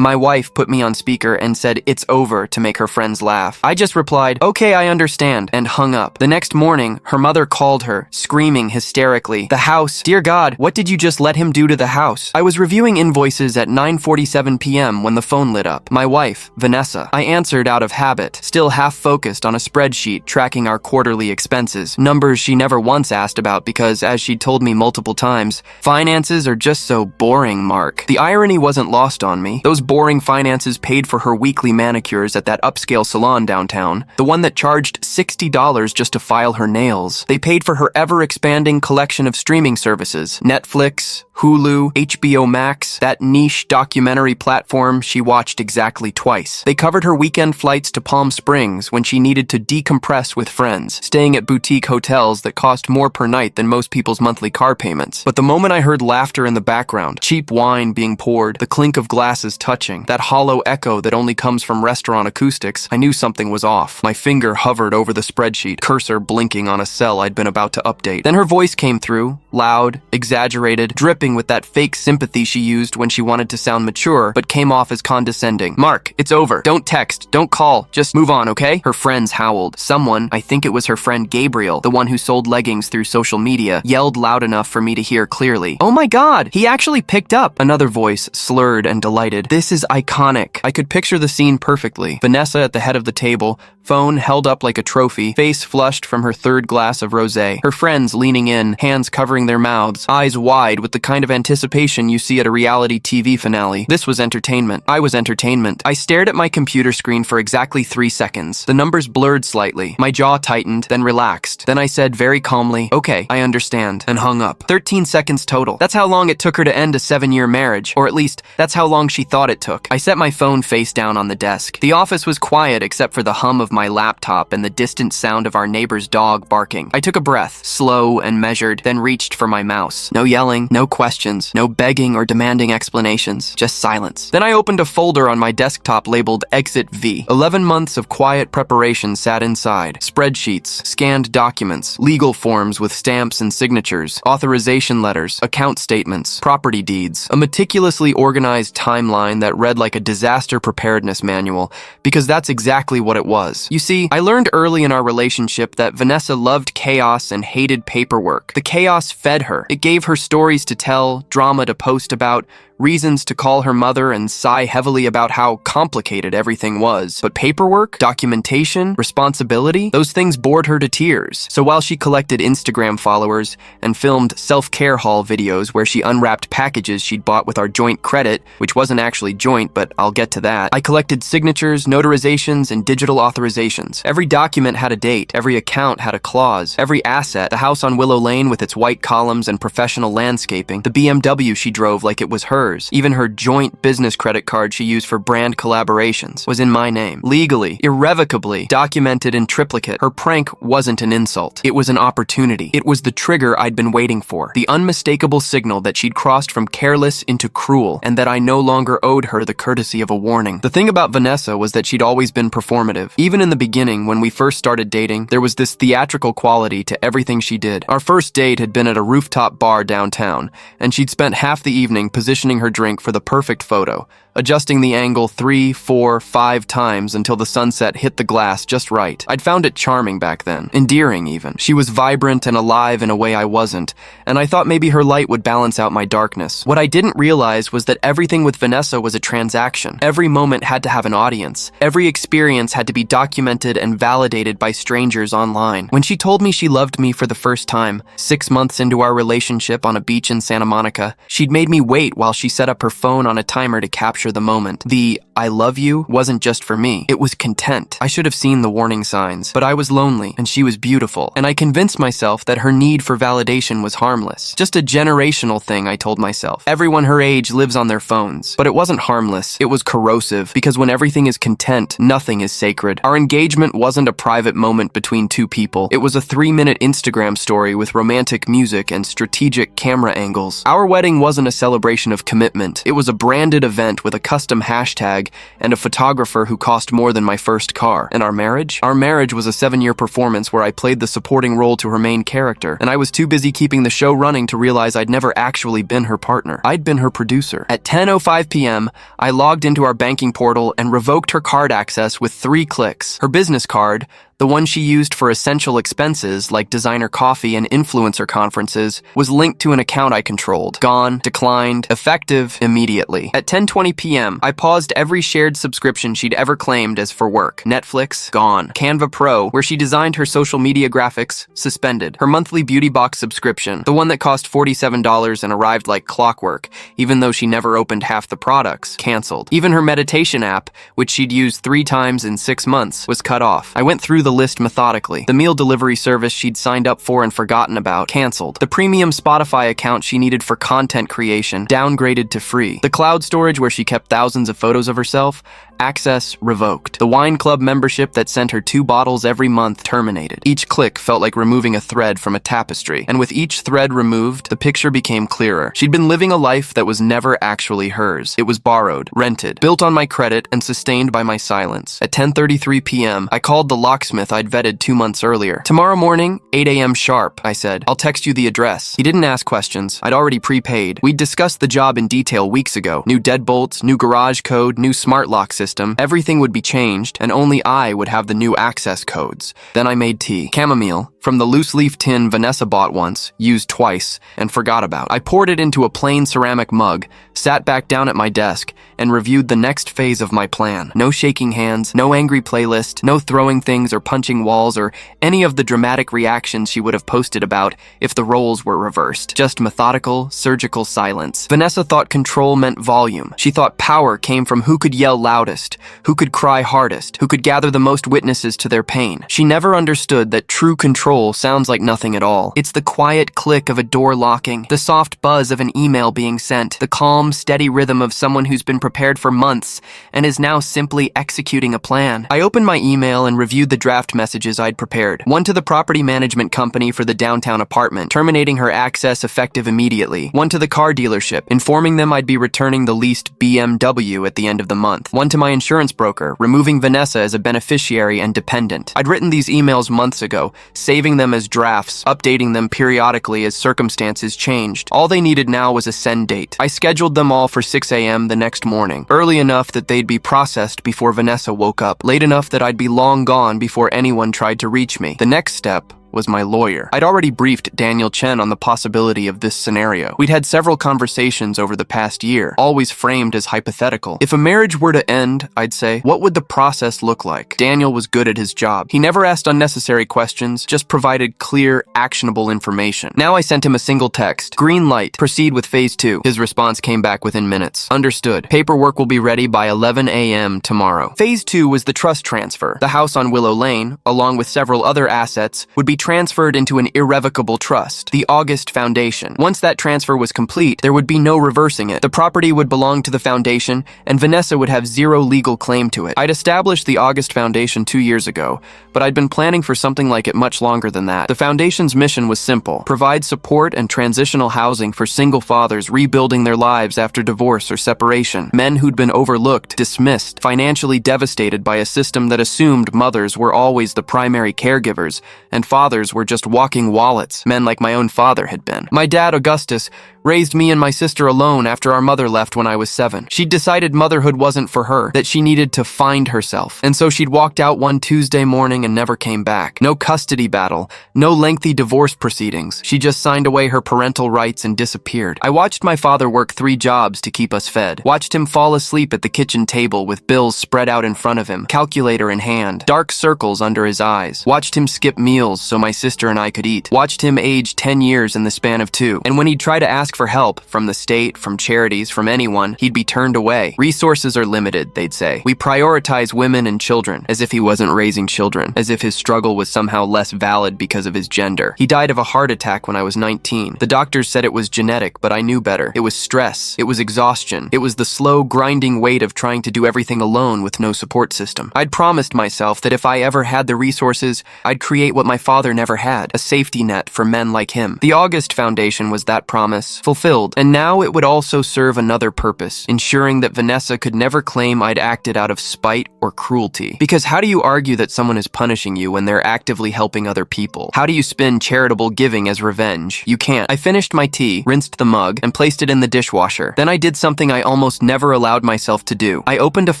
My wife put me on speaker and said it's over to make her friends laugh. I just replied, "Okay, I understand," and hung up. The next morning, her mother called her, screaming hysterically, "The house! Dear God, what did you just let him do to the house?" I was reviewing invoices at 9:47 p.m. when the phone lit up. My wife, Vanessa. I answered out of habit, still half focused on a spreadsheet tracking our quarterly expenses, numbers she never once asked about because, as she'd told me multiple times, finances are just so boring, Mark. The irony wasn't lost on me. Those boring finances paid for her weekly manicures at that upscale salon downtown, the one that charged $60 just to file her nails. They paid for her ever-expanding collection of streaming services, Netflix, Hulu, HBO Max, that niche documentary platform she watched exactly twice. They covered her weekend flights to Palm Springs when she needed to decompress with friends, staying at boutique hotels that cost more per night than most people's monthly car payments. But the moment I heard laughter in the background, cheap wine being poured, the clink of glasses touching, that hollow echo that only comes from restaurant acoustics, I knew something was off. My finger hovered over the spreadsheet, cursor blinking on a cell I'd been about to update. Then her voice came through, loud, exaggerated, dripping with that fake sympathy she used when she wanted to sound mature, but came off as condescending. "Mark, it's over. Don't text. Don't call. Just move on, okay?" Her friends howled. Someone, I think it was her friend Gabriel, the one who sold leggings through social media, yelled loud enough for me to hear clearly. "Oh my God, he actually picked up!" Another voice, slurred and delighted. "This is iconic." I could picture the scene perfectly. Vanessa at the head of the table, phone held up like a trophy, face flushed from her third glass of rosé. Her friends leaning in, hands covering their mouths, eyes wide with the kind of anticipation you see at a reality TV finale. This was entertainment. I was entertainment. I stared at my computer screen for exactly 3 seconds. The numbers blurred slightly. My jaw tightened, then relaxed. Then I said very calmly, "Okay, I understand," and hung up. 13 seconds total. That's how long it took her to end a 7-year marriage, or at least, that's how long she thought it took. I set my phone face down on the desk. The office was quiet except for the hum of my laptop and the distant sound of our neighbor's dog barking. I took a breath, slow and measured, then reached for my mouse. No yelling, no questions, no begging or demanding explanations, just silence. Then I opened a folder on my desktop labeled Exit V. 11 months of quiet preparation sat inside. Spreadsheets, scanned documents, legal forms with stamps and signatures, authorization letters, account statements, property deeds, a meticulously organized timeline that read like a disaster preparedness manual, because that's exactly what it was. You see, I learned early in our relationship that Vanessa loved chaos and hated paperwork. The chaos fed her. It gave her stories to tell, drama to post about, reasons to call her mother and sigh heavily about how complicated everything was. But paperwork, documentation, responsibility, those things bored her to tears. So while she collected Instagram followers and filmed self-care haul videos where she unwrapped packages she'd bought with our joint credit, which wasn't actually joint, but I'll get to that, I collected signatures, notarizations, and digital authorizations. Every document had a date, every account had a clause, every asset, the house on Willow Lane with its white columns and professional landscaping, the BMW she drove like it was hers, even her joint business credit card she used for brand collaborations, was in my name. Legally, irrevocably, documented in triplicate. Her prank wasn't an insult. It was an opportunity. It was the trigger I'd been waiting for. The unmistakable signal that she'd crossed from careless into cruel, and that I no longer owed her the courtesy of a warning. The thing about Vanessa was that she'd always been performative. Even in the beginning, when we first started dating, there was this theatrical quality to everything she did. Our first date had been at a rooftop bar downtown, and she'd spent half the evening positioning her drink for the perfect photo, adjusting the angle 3, 4, 5 times until the sunset hit the glass just right. I'd found it charming back then, endearing even. She was vibrant and alive in a way I wasn't, and I thought maybe her light would balance out my darkness. What I didn't realize was that everything with Vanessa was a transaction. Every moment had to have an audience. Every experience had to be documented and validated by strangers online. When she told me she loved me for the first time, 6 months into our relationship on a beach in Santa Monica, she'd made me wait while she set up her phone on a timer to capture the moment. The "I love you" wasn't just for me. It was content. I should have seen the warning signs, but I was lonely and she was beautiful, and I convinced myself that her need for validation was harmless. Just a generational thing, I told myself. Everyone her age lives on their phones. But it wasn't harmless. It was corrosive, because when everything is content, nothing is sacred. Our engagement wasn't a private moment between two people. It was a 3-minute Instagram story with romantic music and strategic camera angles. Our wedding wasn't a celebration of commitment. It was a branded event with a custom hashtag bag, and a photographer who cost more than my first car. And our marriage? Our marriage was a 7-year performance where I played the supporting role to her main character, and I was too busy keeping the show running to realize I'd never actually been her partner. I'd been her producer. At 10:05 p.m., I logged into our banking portal and revoked her card access with 3 clicks. Her business card, the one she used for essential expenses like designer coffee and influencer conferences, was linked to an account I controlled. Gone, declined, effective immediately. At 10:20 p.m., I paused every shared subscription she'd ever claimed as for work. Netflix, gone. Canva Pro, where she designed her social media graphics, suspended. Her monthly beauty box subscription, the one that cost $47 and arrived like clockwork, even though she never opened half the products, canceled. Even her meditation app, which she'd used 3 times in 6 months, was cut off. I went through the list methodically. The meal delivery service she'd signed up for and forgotten about, canceled. The premium Spotify account she needed for content creation, downgraded to free. The cloud storage where she kept thousands of photos of herself, access revoked. The wine club membership that sent her 2 bottles every month, terminated. Each click felt like removing a thread from a tapestry, and with each thread removed, the picture became clearer. She'd been living a life that was never actually hers. It was borrowed, rented, built on my credit, and sustained by my silence. At 10:33 p.m., I called the locksmith I'd vetted 2 months earlier. "Tomorrow morning, 8 a.m. sharp," I said. "I'll text you the address." He didn't ask questions. I'd already prepaid. We'd discussed the job in detail weeks ago. New deadbolts, new garage code, new smart lock system. Everything would be changed, and only I would have the new access codes. Then I made tea. Chamomile, from the loose leaf tin Vanessa bought once, used twice, and forgot about. I poured it into a plain ceramic mug, sat back down at my desk, and reviewed the next phase of my plan. No shaking hands, no angry playlist, no throwing things or punching walls or any of the dramatic reactions she would have posted about if the roles were reversed. Just methodical, surgical silence. Vanessa thought control meant volume. She thought power came from who could yell loudest, who could cry hardest, who could gather the most witnesses to their pain. She never understood that true control sounds like nothing at all. It's the quiet click of a door locking, the soft buzz of an email being sent, the calm, steady rhythm of someone who's been prepared for months and is now simply executing a plan. I opened my email and reviewed the draft messages I'd prepared. One to the property management company for the downtown apartment, terminating her access effective immediately. One to the car dealership, informing them I'd be returning the leased BMW at the end of the month. One to my insurance broker, removing Vanessa as a beneficiary and dependent. I'd written these emails months ago, saving them as drafts, updating them periodically as circumstances changed. All they needed now was a send date. I scheduled them all for 6 a.m. the next morning, early enough that they'd be processed before Vanessa woke up, late enough that I'd be long gone before anyone tried to reach me. The next step was my lawyer. I'd already briefed Daniel Chen on the possibility of this scenario. We'd had several conversations over the past year, always framed as hypothetical. If a marriage were to end, I'd say, what would the process look like? Daniel was good at his job. He never asked unnecessary questions, just provided clear, actionable information. Now I sent him a single text. Green light. Proceed with phase 2. His response came back within minutes. Understood. Paperwork will be ready by 11 a.m. tomorrow. Phase 2 was the trust transfer. The house on Willow Lane, along with several other assets, would be transferred into an irrevocable trust, the August Foundation. Once that transfer was complete, there would be no reversing it. The property would belong to the foundation, and Vanessa would have zero legal claim to it. I'd established the August Foundation 2 years ago, but I'd been planning for something like it much longer than that. The foundation's mission was simple: provide support and transitional housing for single fathers rebuilding their lives after divorce or separation. Men who'd been overlooked, dismissed, financially devastated by a system that assumed mothers were always the primary caregivers, and fathers were just walking wallets, men like my own father had been. My dad, Augustus, raised me and my sister alone after our mother left when I was 7. She'd decided motherhood wasn't for her, that she needed to find herself. And so she'd walked out one Tuesday morning and never came back. No custody battle, no lengthy divorce proceedings. She just signed away her parental rights and disappeared. I watched my father work 3 jobs to keep us fed. Watched him fall asleep at the kitchen table with bills spread out in front of him, calculator in hand, dark circles under his eyes. Watched him skip meals so my sister and I could eat. Watched him age 10 years in the span of 2. And when he'd try to ask for help from the state, from charities, from anyone, he'd be turned away. Resources are limited, they'd say. We prioritize women and children, as if he wasn't raising children, as if his struggle was somehow less valid because of his gender. He died of a heart attack when I was 19. The doctors said it was genetic, but I knew better. It was stress. It was exhaustion. It was the slow, grinding weight of trying to do everything alone with no support system. I'd promised myself that if I ever had the resources, I'd create what my father never had, a safety net for men like him. The August Foundation was that promise, fulfilled. And now it would also serve another purpose, ensuring that Vanessa could never claim I'd acted out of spite or cruelty. Because how do you argue that someone is punishing you when they're actively helping other people? How do you spin charitable giving as revenge? You can't. I finished my tea, rinsed the mug, and placed it in the dishwasher. Then I did something I almost never allowed myself to do. I opened a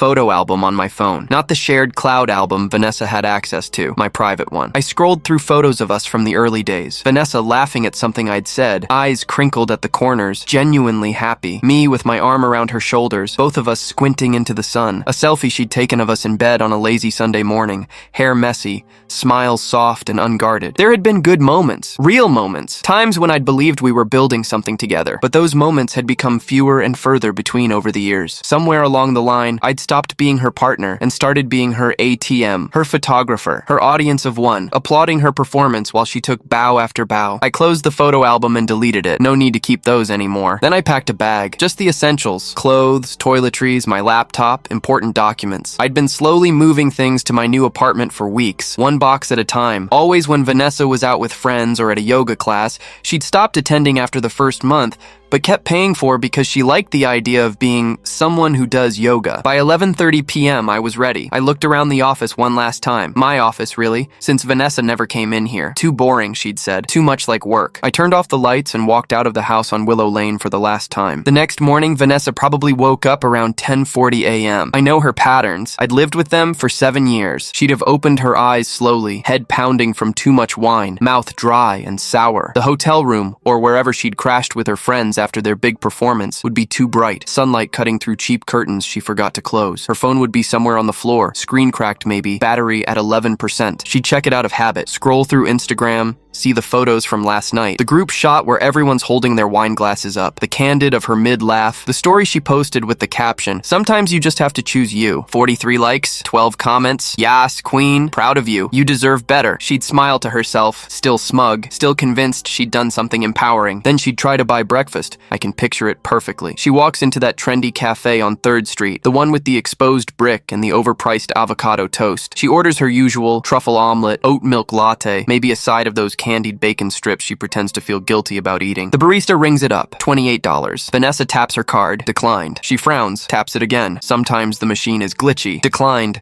photo album on my phone. Not the shared cloud album Vanessa had access to, my private one. I scrolled through photos of us from the early days. Vanessa laughing at something I'd said, eyes crinkled at the corners, genuinely happy. Me with my arm around her shoulders, both of us squinting into the sun. A selfie she'd taken of us in bed on a lazy Sunday morning, hair messy, smiles soft and unguarded. There had been good moments, real moments, times when I'd believed we were building something together, but those moments had become fewer and further between over the years. Somewhere along the line, I'd stopped being her partner and started being her ATM, her photographer, her audience of one, applauding her performance while she took bow after bow. I closed the photo album and deleted it. No need to keep those anymore. Then I packed a bag, just the essentials, clothes, toiletries, my laptop, important documents. I'd been slowly moving things to my new apartment for weeks, one box at a time. Always when Vanessa was out with friends or at a yoga class, she'd stopped attending after the first month, but kept paying for because she liked the idea of being someone who does yoga. By 11:30 p.m., I was ready. I looked around the office one last time. My office, really, since Vanessa never came in here. Too boring, she'd said. Too much like work. I turned off the lights and walked out of the house on Willow Lane for the last time. The next morning, Vanessa probably woke up around 10:40 a.m. I know her patterns. I'd lived with them for 7 years. She'd have opened her eyes slowly, head pounding from too much wine, mouth dry and sour. The hotel room, or wherever she'd crashed with her friends after their big performance, would be too bright, sunlight cutting through cheap curtains she forgot to close. Her phone would be somewhere on the floor, screen cracked maybe, battery at 11%. She'd check it out of habit, scroll through Instagram, see the photos from last night. The group shot where everyone's holding their wine glasses up, the candid of her mid-laugh, the story she posted with the caption, "Sometimes you just have to choose you." 43 likes, 12 comments, "Yas, queen, proud of you. You deserve better." She'd smile to herself, still smug, still convinced she'd done something empowering. Then she'd try to buy breakfast. I can picture it perfectly. She walks into that trendy cafe on 3rd Street, the one with the exposed brick and the overpriced avocado toast. She orders her usual truffle omelet, oat milk latte, maybe a side of those candied bacon strips she pretends to feel guilty about eating. The barista rings it up, $28. Vanessa taps her card, declined. She frowns, taps it again. Sometimes the machine is glitchy. Declined.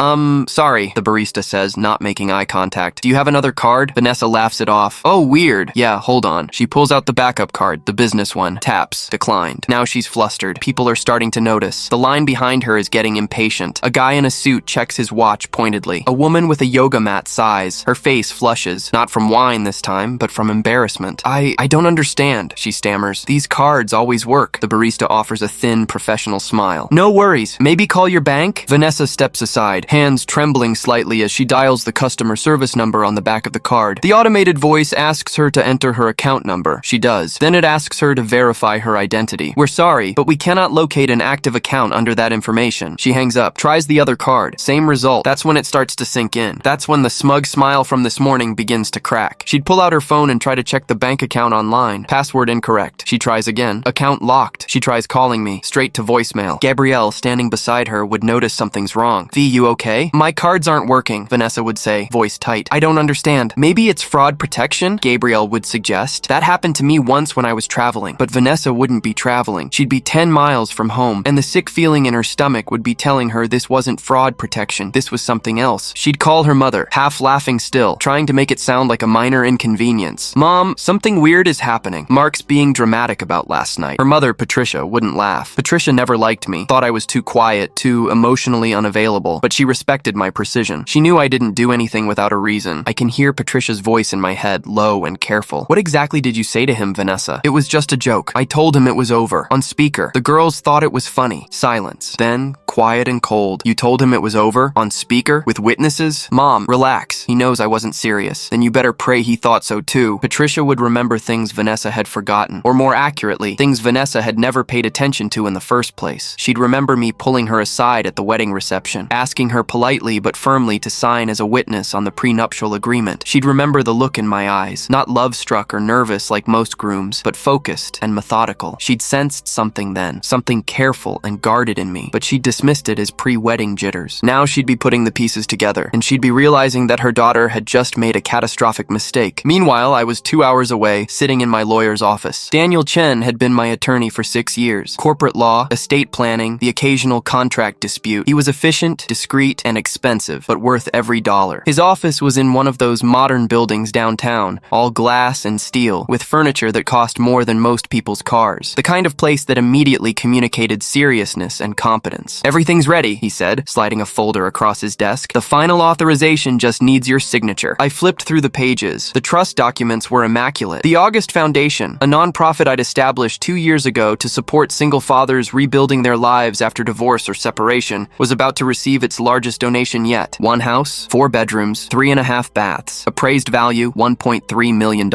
Sorry, the barista says, not making eye contact. "Do you have another card?" Vanessa laughs it off. "Oh, weird. Yeah, hold on." She pulls out the backup card, the business one, taps, declined. Now she's flustered. People are starting to notice. The line behind her is getting impatient. A guy in a suit checks his watch pointedly. A woman with a yoga mat sighs. Her face flushes, not from wine this time, but from embarrassment. I don't understand," she stammers. "These cards always work." The barista offers a thin, professional smile. "No worries. Maybe call your bank?" Vanessa steps aside, hands trembling slightly as she dials the customer service number on the back of the card. The automated voice asks her to enter her account number. She does. Then it asks her to verify her identity. "We're sorry, but we cannot locate an active account under that information." She hangs up, tries the other card. Same result. That's when it starts to sink in. That's when the smug smile from this morning begins to crack. She'd pull out her phone and try to check the bank account online. Password incorrect. She tries again. Account locked. She tries calling me. Straight to voicemail. Gabrielle, standing beside her, would notice something's wrong. "V, you okay?" "My cards aren't working," Vanessa would say, voice tight. "I don't understand." "Maybe it's fraud protection?" Gabrielle would suggest. "That happened to me once when I was traveling." But Vanessa wouldn't be traveling. She'd be 10 miles from home, and the sick feeling in her stomach would be telling her this wasn't fraud protection. This was something else. She'd call her mother, half laughing still, trying to make it sound like a minor inconvenience. "Mom, something weird is happening." Mark's being dramatic about last night. Her mother, Patricia, wouldn't laugh. Patricia never liked me, thought I was too quiet, too emotionally unavailable, but she respected my precision. She knew I didn't do anything without a reason. I can hear Patricia's voice in my head, low and careful. "What exactly did you say to him, Vanessa?" "It was just a joke. I told him it was over." On speaker. The girls thought it was funny. Silence. Then, quiet and cold. "You told him it was over? On speaker? With witnesses?" "Mom, relax. He knows I wasn't serious." "Then you better pray he thought so too." Patricia would remember things Vanessa had forgotten, or more accurately, things Vanessa had never paid attention to in the first place. She'd remember me pulling her aside at the wedding reception, asking her politely but firmly to sign as a witness on the prenuptial agreement. She'd remember the look in my eyes, not love-struck or nervous like most grooms, but focused and methodical. She'd sensed something then, something careful and guarded in me, but she'd dismissed it as pre-wedding jitters. Now she'd be putting the pieces together, and she'd be realizing that her daughter had just made a catastrophic mistake. Meanwhile, I was 2 hours away, sitting in my lawyer's office. Daniel Chen had been my attorney for 6 years. Corporate law, estate planning, the occasional contract dispute. He was efficient, discreet, and expensive, but worth every dollar. His office was in one of those modern buildings downtown, all glass and steel, with furniture that cost more than most people's cars. The kind of place that immediately communicated seriousness and competence. "Everything's ready," he said, sliding a folder across his desk. "The final authorization just needs your signature." I flipped through the pages. The trust documents were immaculate. The August Foundation, a nonprofit I'd established 2 years ago to support single fathers rebuilding their lives after divorce or separation, was about to receive its largest donation yet. 1 house, 4 bedrooms, 3.5 baths. Appraised value, $1.3 million.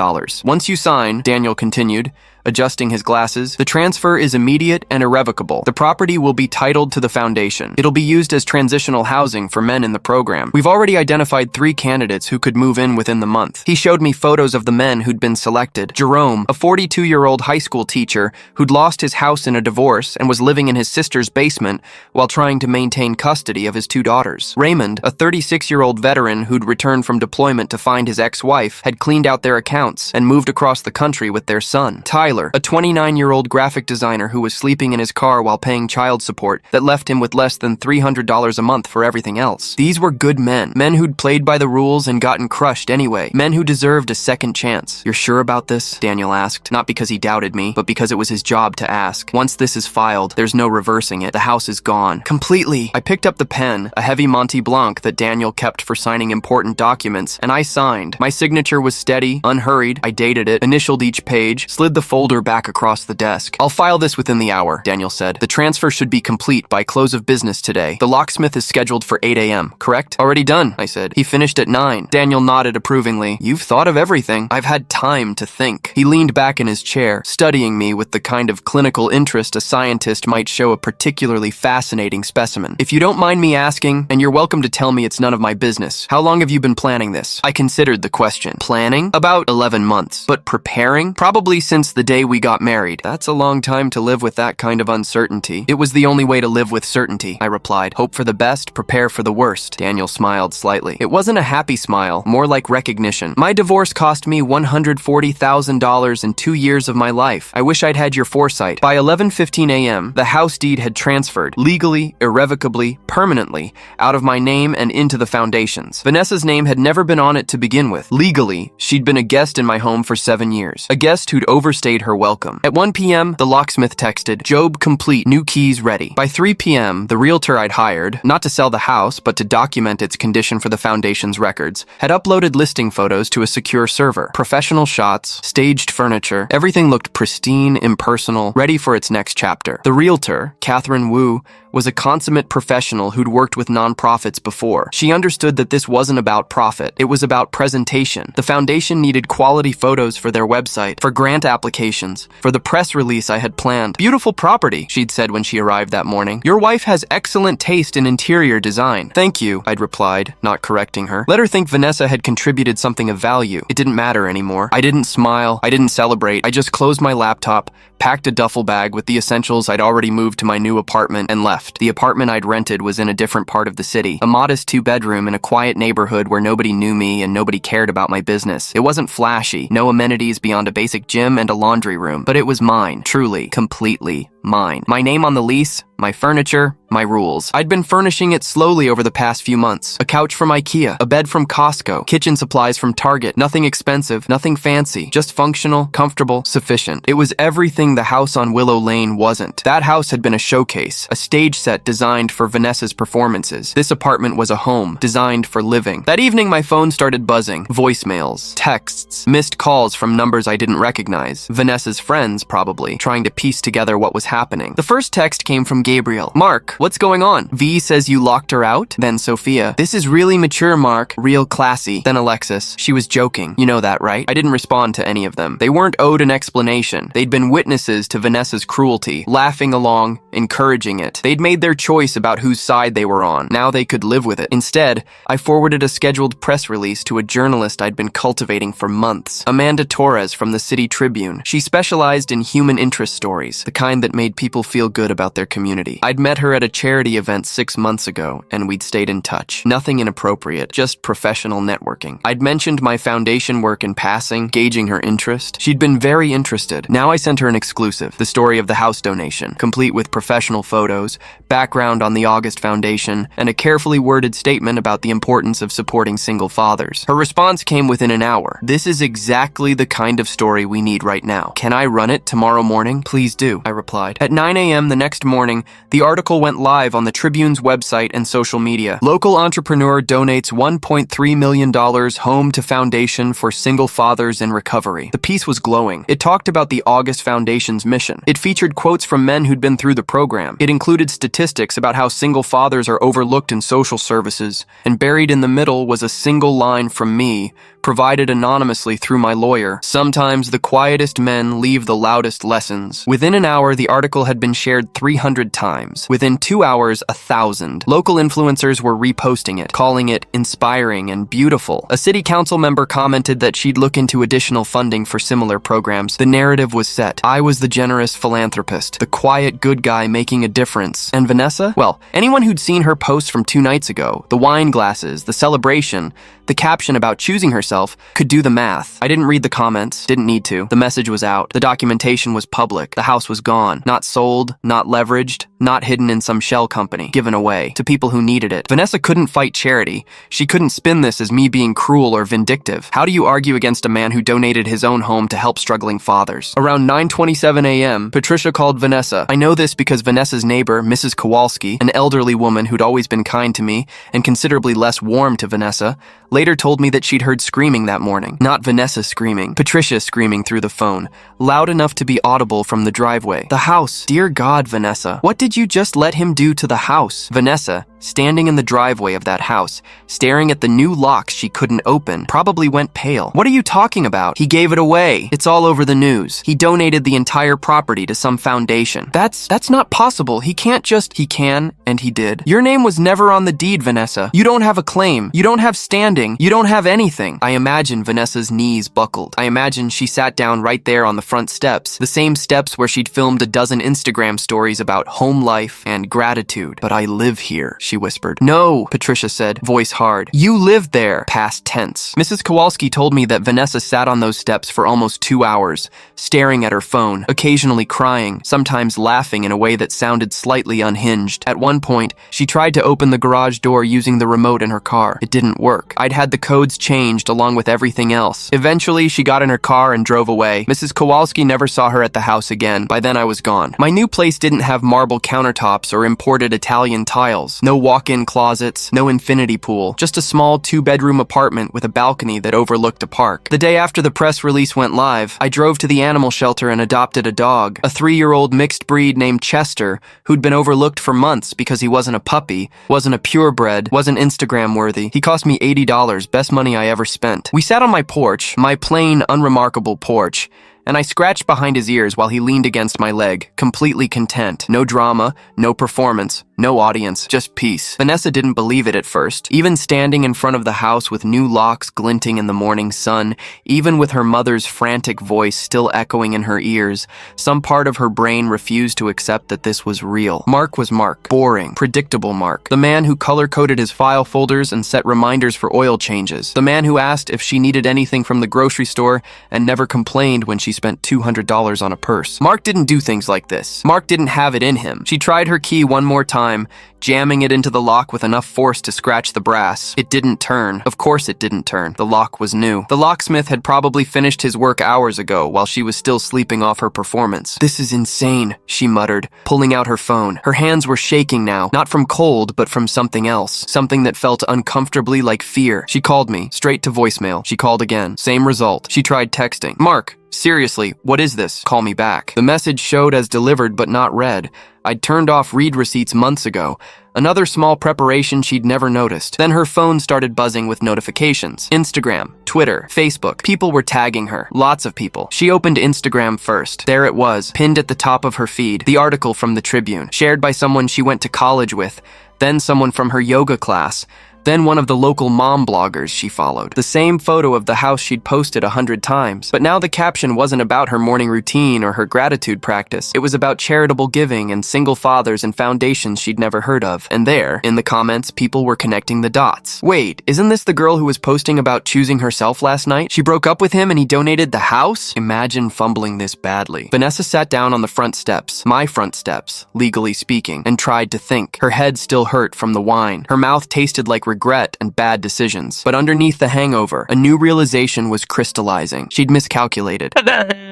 "Once you sign," Daniel continued, adjusting his glasses, "the transfer is immediate and irrevocable. The property will be titled to the foundation. It'll be used as transitional housing for men in the program. We've already identified 3 candidates who could move in within the month." He showed me photos of the men who'd been selected. Jerome, a 42-year-old high school teacher who'd lost his house in a divorce and was living in his sister's basement while trying to maintain custody of his 2 daughters. Raymond, a 36-year-old veteran who'd returned from deployment to find his ex-wife, had cleaned out their accounts and moved across the country with their son. Tyler, a 29-year-old graphic designer who was sleeping in his car while paying child support that left him with less than $300 a month for everything else. These were good men who'd played by the rules and gotten crushed anyway, men who deserved a second chance. "You're sure about this?" Daniel asked, not because he doubted me, but because it was his job to ask. "Once this is filed, there's no reversing it. The house is gone. Completely." I picked up the pen, a heavy Monty Blanc that Daniel kept for signing important documents, and I signed. My signature was steady, unhurried. I dated it, initialed each page, slid the folder back across the desk. "I'll file this within the hour," Daniel said. "The transfer should be complete by close of business today. The locksmith is scheduled for 8 a.m., correct?" "Already done," I said. "He finished at 9. Daniel nodded approvingly. "You've thought of everything." "I've had time to think." He leaned back in his chair, studying me with the kind of clinical interest a scientist might show a particularly fascinating specimen. "If you don't mind me asking, and you're welcome to tell me it's none of my business, how long have you been planning this?" I considered the question. "Planning? About 11 months. But preparing? Probably since the day we got married." "That's a long time to live with that kind of uncertainty." "It was the only way to live with certainty," I replied. "Hope for the best, prepare for the worst." Daniel smiled slightly. It wasn't a happy smile, more like recognition. "My divorce cost me $140,000 in 2 years of my life. I wish I'd had your foresight." By 11:15 a.m., the house deed had transferred, legally, irrevocably, permanently, out of my name and into the foundation's. Vanessa's name had never been on it to begin with. Legally, she'd been a guest in my home for 7 years. A guest who'd overstayed her welcome. At 1 p.m., the locksmith texted, "Job complete, new keys ready." By 3 p.m., the realtor I'd hired, not to sell the house, but to document its condition for the foundation's records, had uploaded listing photos to a secure server. Professional shots, staged furniture, everything looked pristine, impersonal, ready for its next chapter. The realtor, Catherine Wu, was a consummate professional who'd worked with nonprofits before. She understood that this wasn't about profit. It was about presentation. The foundation needed quality photos for their website, for grant applications, for the press release I had planned. "Beautiful property," she'd said when she arrived that morning. "Your wife has excellent taste in interior design." "Thank you," I'd replied, not correcting her. Let her think Vanessa had contributed something of value. It didn't matter anymore. I didn't smile. I didn't celebrate. I just closed my laptop, packed a duffel bag with the essentials I'd already moved to my new apartment, and left. The apartment I'd rented was in a different part of the city, a modest 2-bedroom in a quiet neighborhood where nobody knew me and nobody cared about my business. It wasn't flashy, no amenities beyond a basic gym and a laundry room, but it was mine, truly, completely mine. My name on the lease, my furniture, my rules. I'd been furnishing it slowly over the past few months. A couch from IKEA, a bed from Costco, kitchen supplies from Target. Nothing expensive, nothing fancy, just functional, comfortable, sufficient. It was everything the house on Willow Lane wasn't. That house had been a showcase, a stage set designed for Vanessa's performances. This apartment was a home, designed for living. That evening, my phone started buzzing. Voicemails, texts, missed calls from numbers I didn't recognize. Vanessa's friends, probably, trying to piece together what was happening. The first text came from Gabriel. "Mark, what's going on? V says you locked her out?" Then Sophia. "This is really mature, Mark. Real classy." Then Alexis. "She was joking. You know that, right?" I didn't respond to any of them. They weren't owed an explanation. They'd been witnesses to Vanessa's cruelty, laughing along, encouraging it. They'd made their choice about whose side they were on. Now they could live with it. Instead, I forwarded a scheduled press release to a journalist I'd been cultivating for months. Amanda Torres from the City Tribune. She specialized in human interest stories, the kind that made made people feel good about their community. I'd met her at a charity event 6 months ago, and we'd stayed in touch. Nothing inappropriate, just professional networking. I'd mentioned my foundation work in passing, gauging her interest. She'd been very interested. Now I sent her an exclusive, the story of the house donation, complete with professional photos, background on the August Foundation, and a carefully worded statement about the importance of supporting single fathers. Her response came within an hour. This is exactly the kind of story we need right now. Can I run it tomorrow morning? Please do, I replied. At 9 a.m. the next morning, the article went live on the Tribune's website and social media. Local entrepreneur donates $1.3 million home to foundation for single fathers in recovery. The piece was glowing. It talked about the August Foundation's mission. It featured quotes from men who'd been through the program. It included statistics about how single fathers are overlooked in social services, and buried in the middle was a single line from me, provided anonymously through my lawyer. Sometimes the quietest men leave the loudest lessons. Within an hour, the article had been shared 300 times. Within 2 hours, 1,000. Local influencers were reposting it, calling it inspiring and beautiful. A city council member commented that she'd look into additional funding for similar programs. The narrative was set. I was the generous philanthropist, the quiet good guy making a difference. And Vanessa? Well, anyone who'd seen her post from 2 nights ago, the wine glasses, the celebration, the caption about choosing herself, could do the math. I didn't read the comments, didn't need to. The message was out. The documentation was public. The house was gone. Not sold, not leveraged, not hidden in some shell company. Given away to people who needed it. Vanessa couldn't fight charity. She couldn't spin this as me being cruel or vindictive. How do you argue against a man who donated his own home to help struggling fathers? Around 9:27 a.m., Patricia called Vanessa. I know this because Vanessa's neighbor, Mrs. Kowalski, an elderly woman who'd always been kind to me and considerably less warm to Vanessa, later told me that she'd heard screaming that morning. Not Vanessa screaming, Patricia screaming through the phone, loud enough to be audible from the driveway. The house. Dear God, Vanessa, what did you just let him do to the house? Vanessa, standing in the driveway of that house, staring at the new locks she couldn't open, probably went pale. What are you talking about? He gave it away. It's all over the news. He donated the entire property to some foundation. That's not possible. He can't just... He can, and he did. Your name was never on the deed, Vanessa. You don't have a claim. You don't have standing. You don't have anything. I imagine Vanessa's knees buckled. I imagine she sat down right there on the front steps, the same steps where she'd filmed a dozen Instagram stories about home life and gratitude. But I live here, she whispered. No, Patricia said, voice hard. You lived there, past tense. Mrs. Kowalski told me that Vanessa sat on those steps for almost 2 hours, staring at her phone, occasionally crying, sometimes laughing in a way that sounded slightly unhinged. At one point, she tried to open the garage door using the remote in her car. It didn't work. I'd had the codes changed along with everything else. Eventually, she got in her car and drove away. Mrs. Kowalski never saw her at the house again. By then, I was gone. My new place didn't have marble countertops or imported Italian tiles. No walk-in closets, no infinity pool. Just a small 2-bedroom apartment with a balcony that overlooked a park. The day after the press release went live, I drove to the animal shelter and adopted a dog. A 3-year-old mixed breed named Chester, who'd been overlooked for months because he wasn't a puppy, wasn't a purebred, wasn't Instagram-worthy. He cost me $80, best money I ever spent. We sat on my porch, my plain, unremarkable porch, and I scratched behind his ears while he leaned against my leg, completely content. No drama, no performance, no audience, just peace. Vanessa didn't believe it at first. Even standing in front of the house with new locks glinting in the morning sun, even with her mother's frantic voice still echoing in her ears, some part of her brain refused to accept that this was real. Mark was Mark. Boring, predictable Mark. The man who color-coded his file folders and set reminders for oil changes. The man who asked if she needed anything from the grocery store and never complained when she spent $200 on a purse. Mark didn't do things like this. Mark didn't have it in him. She tried her key one more time, jamming it into the lock with enough force to scratch the brass. It didn't turn. Of course it didn't turn. The lock was new. The locksmith had probably finished his work hours ago while she was still sleeping off her performance. This is insane, she muttered, pulling out her phone. Her hands were shaking now, not from cold, but from something else. Something that felt uncomfortably like fear. She called me, straight to voicemail. She called again. Same result. She tried texting. Mark, seriously, what is this? Call me back. The message showed as delivered but not read. I'd turned off read receipts months ago. Another small preparation she'd never noticed. Then her phone started buzzing with notifications. Instagram, Twitter, Facebook. People were tagging her. Lots of people. She opened Instagram first. There it was, pinned at the top of her feed. The article from the Tribune, shared by someone she went to college with, then someone from her yoga class. Then one of the local mom bloggers she followed. The same photo of the house she'd posted 100 times. But now the caption wasn't about her morning routine or her gratitude practice. It was about charitable giving and single fathers and foundations she'd never heard of. And there, in the comments, people were connecting the dots. Wait, isn't this the girl who was posting about choosing herself last night? She broke up with him and he donated the house? Imagine fumbling this badly. Vanessa sat down on the front steps, my front steps, legally speaking, and tried to think. Her head still hurt from the wine. Her mouth tasted like regret and bad decisions. But underneath the hangover, a new realization was crystallizing. She'd miscalculated.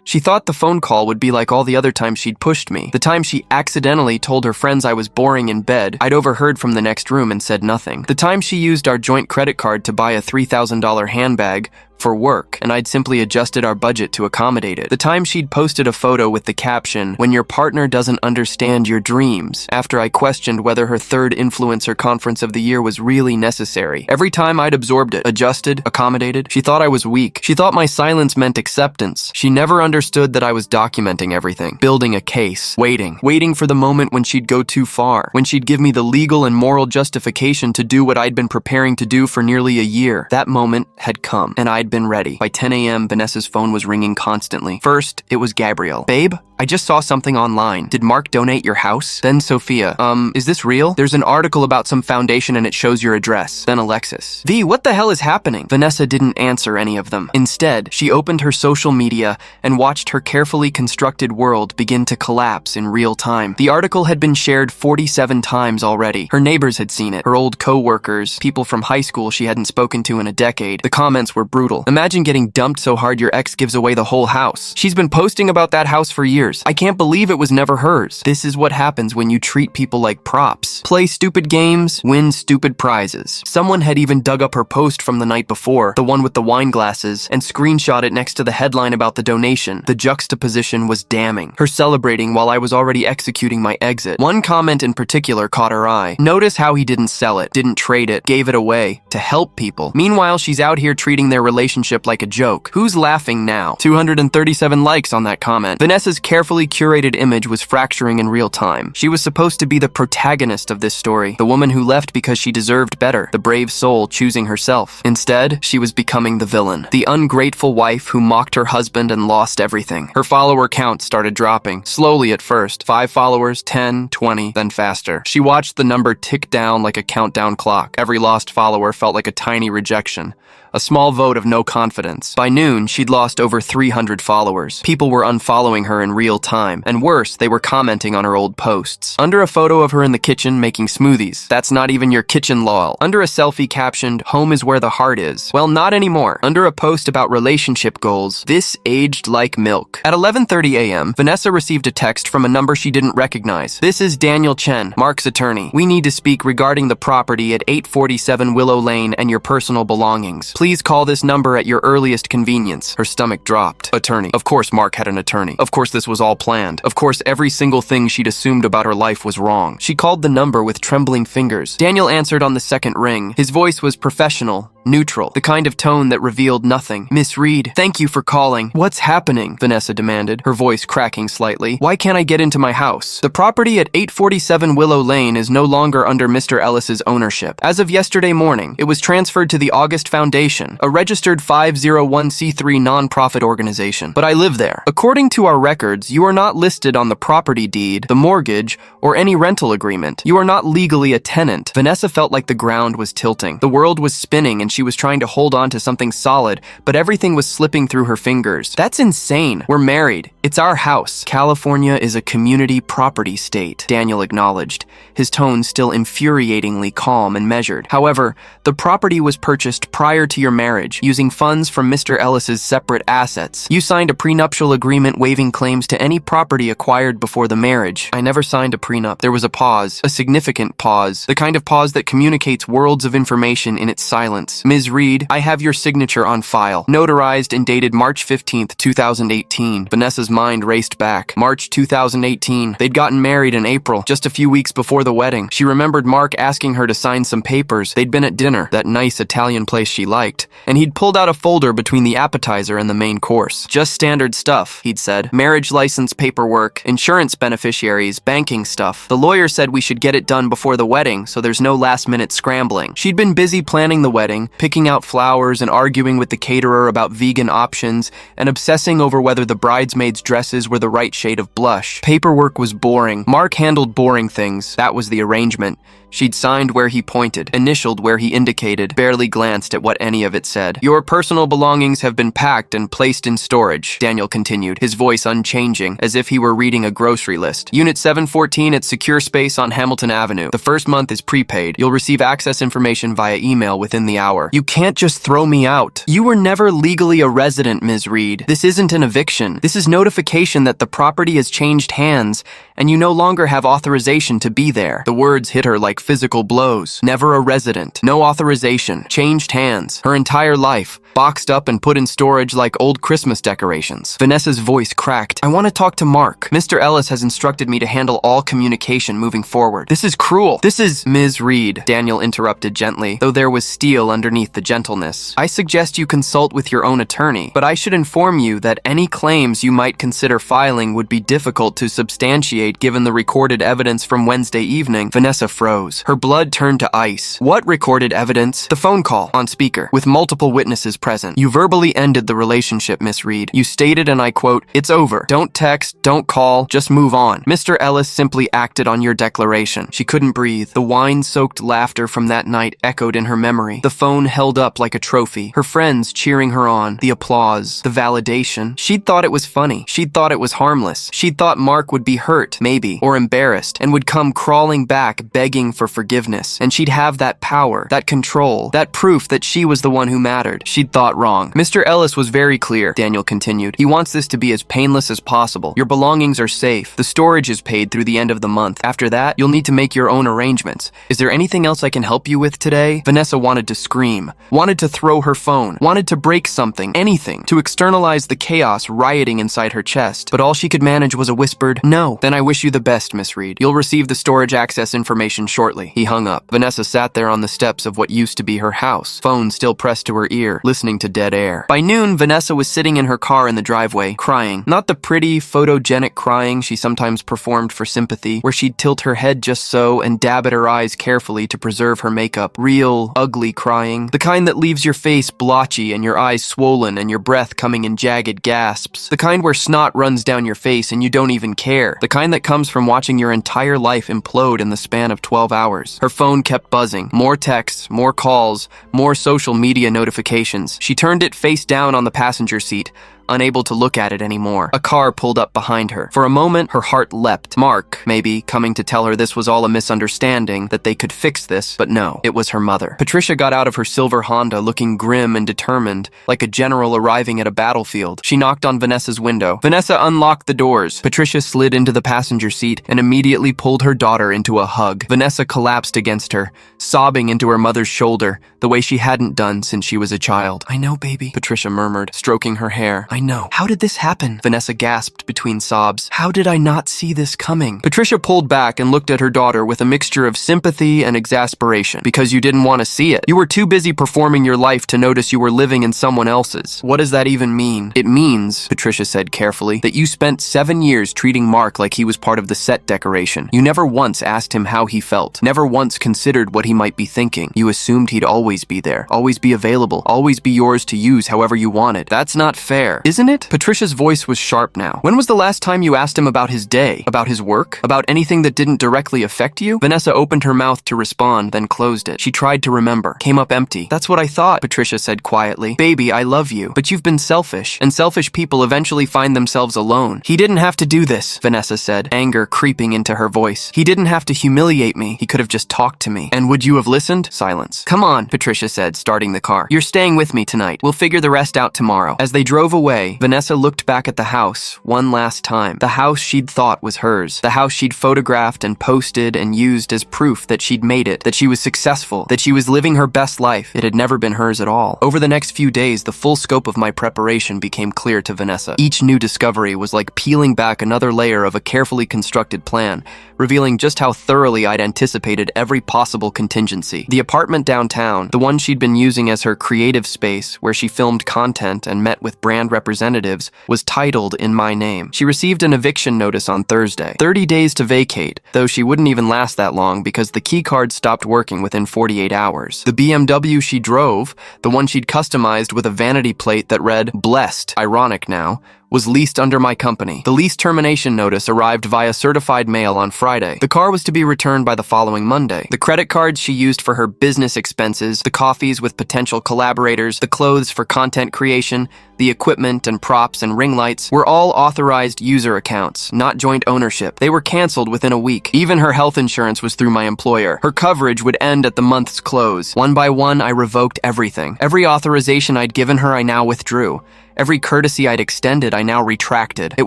She thought the phone call would be like all the other times she'd pushed me. The time she accidentally told her friends I was boring in bed, I'd overheard from the next room and said nothing. The time she used our joint credit card to buy a $3,000 handbag for work, and I'd simply adjusted our budget to accommodate it. The time she'd posted a photo with the caption, "When your partner doesn't understand your dreams," after I questioned whether her third influencer conference of the year was really necessary. Every time I'd absorbed it, adjusted, accommodated, she thought I was weak. She thought my silence meant acceptance. She never understood that I was documenting everything, building a case, waiting for the moment when she'd go too far, when she'd give me the legal and moral justification to do what I'd been preparing to do for nearly a year. That moment had come, and I'd been ready. By 10 a.m., Vanessa's phone was ringing constantly. First, it was Gabrielle. "Babe, I just saw something online. Did Mark donate your house?" Then Sophia. Is this real? There's an article about some foundation and it shows your address." Then Alexis. "V, what the hell is happening?" Vanessa didn't answer any of them. Instead, she opened her social media and watched her carefully constructed world begin to collapse in real time. The article had been shared 47 times already. Her neighbors had seen it, her old co-workers, people from high school she hadn't spoken to in a decade. The comments were brutal. "Imagine getting dumped so hard your ex gives away the whole house. She's been posting about that house for years. I can't believe it was never hers. This is what happens when you treat people like props. Play stupid games, win stupid prizes." Someone had even dug up her post from the night before, the one with the wine glasses, and screenshot it next to the headline about the donation. The juxtaposition was damning. Her celebrating while I was already executing my exit. One comment in particular caught her eye. Notice how he didn't sell it, didn't trade it, gave it away to help people. Meanwhile, she's out here treating their relationship like a joke. Who's laughing now? 237 likes on that comment. Vanessa's carefully curated image was fracturing in real time. She was supposed to be the protagonist of this story, the woman who left because she deserved better, the brave soul choosing herself. Instead, she was becoming the villain, the ungrateful wife who mocked her husband and lost everything. Her follower count started dropping, slowly at first, 5 followers, 10, 20, then faster. She watched the number tick down like a countdown clock. Every lost follower felt like a tiny rejection, a small vote of no confidence. By noon, she'd lost over 300 followers. People were unfollowing her in real time, and worse, they were commenting on her old posts. Under a photo of her in the kitchen making smoothies. "That's not even your kitchen, lol." Under a selfie captioned, "Home is where the heart is." Well, not anymore. Under a post about relationship goals, "This aged like milk." At 11:30 a.m., Vanessa received a text from a number she didn't recognize. "This is Daniel Chen, Mark's attorney. We need to speak regarding the property at 847 Willow Lane and your personal belongings. Please call this number at your earliest convenience." Her stomach dropped. Attorney. Of course Mark had an attorney. Of course this was all planned. Of course every single thing she'd assumed about her life was wrong. She called the number with trembling fingers. Daniel answered on the second ring. His voice was professional, neutral, the kind of tone that revealed nothing. "Miss Reed, thank you for calling." "What's happening?" Vanessa demanded, her voice cracking slightly. "Why can't I get into my house?" "The property at 847 Willow Lane is no longer under Mr. Ellis's ownership. As of yesterday morning, it was transferred to the August Foundation, a registered 501c3 nonprofit organization. But I live there. According to our records, you are not listed on the property deed, the mortgage, or any rental agreement. You are not legally a tenant." Vanessa felt like the ground was tilting. The world was spinning and she was trying to hold on to something solid, but everything was slipping through her fingers. "That's insane. We're married. It's our house." "California is a community property state," Daniel acknowledged, his tone still infuriatingly calm and measured. "However, the property was purchased prior to your marriage, using funds from Mr. Ellis's separate assets. You signed a prenuptial agreement waiving claims to any property acquired before the marriage." "I never signed a prenup." There was a pause, a significant pause, the kind of pause that communicates worlds of information in its silence. voice. Ms. Reed, I have your signature on file. Notarized and dated March 15th, 2018. Vanessa's mind raced back. March 2018. They'd gotten married in April, just a few weeks before the wedding. She remembered Mark asking her to sign some papers. They'd been at dinner, that nice Italian place she liked, and he'd pulled out a folder between the appetizer and the main course. Just standard stuff, he'd said. Marriage license paperwork, insurance beneficiaries, banking stuff. The lawyer said we should get it done before the wedding, so there's no last-minute scrambling. She'd been busy planning the wedding, picking out flowers and arguing with the caterer about vegan options, and obsessing over whether the bridesmaids' dresses were the right shade of blush. Paperwork was boring. Mark handled boring things. That was the arrangement. She'd signed where he pointed, initialed where he indicated, barely glanced at what any of it said. Your personal belongings have been packed and placed in storage, Daniel continued, his voice unchanging, as if he were reading a grocery list. Unit 714 at Secure Space on Hamilton Avenue. The first month is prepaid. You'll receive access information via email within the hour. You can't just throw me out. You were never legally a resident, Ms. Reed. This isn't an eviction. This is notification that the property has changed hands, and you no longer have authorization to be there. The words hit her like physical blows. Never a resident. No authorization. Changed hands. Her entire life. Boxed up and put in storage like old Christmas decorations. Vanessa's voice cracked. I want to talk to Mark. Mr. Ellis has instructed me to handle all communication moving forward. This is cruel. This is... Ms. Reed, Daniel interrupted gently, though there was steel underneath the gentleness. I suggest you consult with your own attorney, but I should inform you that any claims you might consider filing would be difficult to substantiate given the recorded evidence from Wednesday evening. Vanessa froze. Her blood turned to ice. What recorded evidence? The phone call on speaker, with multiple witnesses present. You verbally ended the relationship, Miss Reed. You stated, and I quote, "It's over. Don't text, don't call, just move on." Mr. Ellis simply acted on your declaration. She couldn't breathe. The wine-soaked laughter from that night echoed in her memory. The phone held up like a trophy. Her friends cheering her on. The applause. The validation. She'd thought it was funny. She'd thought it was harmless. She'd thought Mark would be hurt, maybe, or embarrassed, and would come crawling back begging for forgiveness. And she'd have that power, that control, that proof that she was the one who mattered. She'd thought wrong. Mr. Ellis was very clear, Daniel continued. He wants this to be as painless as possible. Your belongings are safe. The storage is paid through the end of the month. After that, you'll need to make your own arrangements. Is there anything else I can help you with today? Vanessa wanted to scream, wanted to throw her phone, wanted to break something, anything, to externalize the chaos rioting inside her chest. But all she could manage was a whispered, "No." Then I wish you the best, Miss Reed. You'll receive the storage access information shortly. He hung up. Vanessa sat there on the steps of what used to be her house, phone still pressed to her ear, listening to dead air. By noon, Vanessa was sitting in her car in the driveway, crying. Not the pretty, photogenic crying she sometimes performed for sympathy, where she'd tilt her head just so and dab at her eyes carefully to preserve her makeup. Real, ugly crying. The kind that leaves your face blotchy and your eyes swollen and your breath coming in jagged gasps. The kind where snot runs down your face and you don't even care. The kind that comes from watching your entire life implode in the span of 12 hours. Her phone kept buzzing. More texts, more calls, more social media notifications. She turned it face down on the passenger seat, unable to look at it anymore. A car pulled up behind her. For a moment, her heart leapt. Mark, maybe, coming to tell her this was all a misunderstanding, that they could fix this, but no, it was her mother. Patricia got out of her silver Honda looking grim and determined, like a general arriving at a battlefield. She knocked on Vanessa's window. Vanessa unlocked the doors. Patricia slid into the passenger seat and immediately pulled her daughter into a hug. Vanessa collapsed against her, sobbing into her mother's shoulder, the way she hadn't done since she was a child. "I know, baby," Patricia murmured, stroking her hair. "I know. How did this happen?" Vanessa gasped between sobs. "How did I not see this coming?" Patricia pulled back and looked at her daughter with a mixture of sympathy and exasperation. "Because you didn't want to see it. You were too busy performing your life to notice you were living in someone else's. What does that even mean?" "It means," Patricia said carefully, "that you spent 7 years treating Mark like he was part of the set decoration. You never once asked him how he felt. Never once considered what he might be thinking. You assumed he'd always be there, always be available, always be yours to use however you wanted. That's not fair, isn't it?" Patricia's voice was sharp now. "When was the last time you asked him about his day? About his work? About anything that didn't directly affect you?" Vanessa opened her mouth to respond, then closed it. She tried to remember. Came up empty. "That's what I thought," Patricia said quietly. "Baby, I love you, but you've been selfish, and selfish people eventually find themselves alone. He didn't have to do this," Vanessa said, anger creeping into her voice. "He didn't have to humiliate me. He could have just talked to me. And would you have listened?" Silence. "Come on," Patricia said, starting the car. "You're staying with me tonight. We'll figure the rest out tomorrow." As they drove away, way, Vanessa looked back at the house one last time. The house she'd thought was hers. The house she'd photographed and posted and used as proof that she'd made it, that she was successful, that she was living her best life. It had never been hers at all. Over the next few days, the full scope of my preparation became clear to Vanessa. Each new discovery was like peeling back another layer of a carefully constructed plan, revealing just how thoroughly I'd anticipated every possible contingency. The apartment downtown, the one she'd been using as her creative space, where she filmed content and met with brand representatives, was titled in my name. She received an eviction notice on Thursday. 30 days to vacate, though she wouldn't even last that long because the key card stopped working within 48 hours. The BMW she drove, the one she'd customized with a vanity plate that read, "Blessed," ironic now, was leased under my company. The lease termination notice arrived via certified mail on Friday. The car was to be returned by the following Monday. The credit cards she used for her business expenses, the coffees with potential collaborators, the clothes for content creation, the equipment and props and ring lights were all authorized user accounts, not joint ownership. They were canceled within a week. Even her health insurance was through my employer. Her coverage would end at the month's close. One by one, I revoked everything. Every authorization I'd given her, I now withdrew. Every courtesy I'd extended, I now retracted. It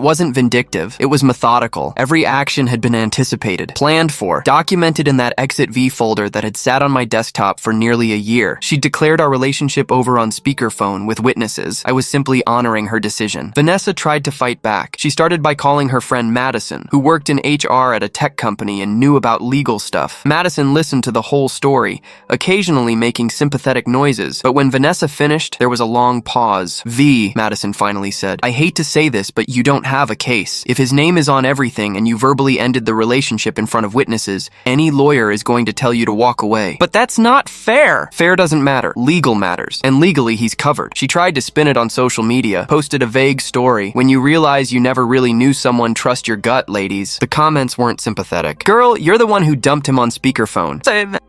wasn't vindictive. It was methodical. Every action had been anticipated, planned for, documented in that Exit V folder that had sat on my desktop for nearly a year. She declared our relationship over on speakerphone with witnesses. I was simply honoring her decision. Vanessa tried to fight back. She started by calling her friend Madison, who worked in HR at a tech company and knew about legal stuff. Madison listened to the whole story, occasionally making sympathetic noises, but when Vanessa finished, there was a long pause. "V," Madison finally said, "I hate to say this, but you don't have a case. If his name is on everything and you verbally ended the relationship in front of witnesses, any lawyer is going to tell you to walk away." "But that's not fair." "Fair doesn't matter. Legal matters. And legally, he's covered." She tried to spin it on social media, posted a vague story. "When you realize you never really knew someone, trust your gut, ladies." The comments weren't sympathetic. "Girl, you're the one who dumped him on speakerphone.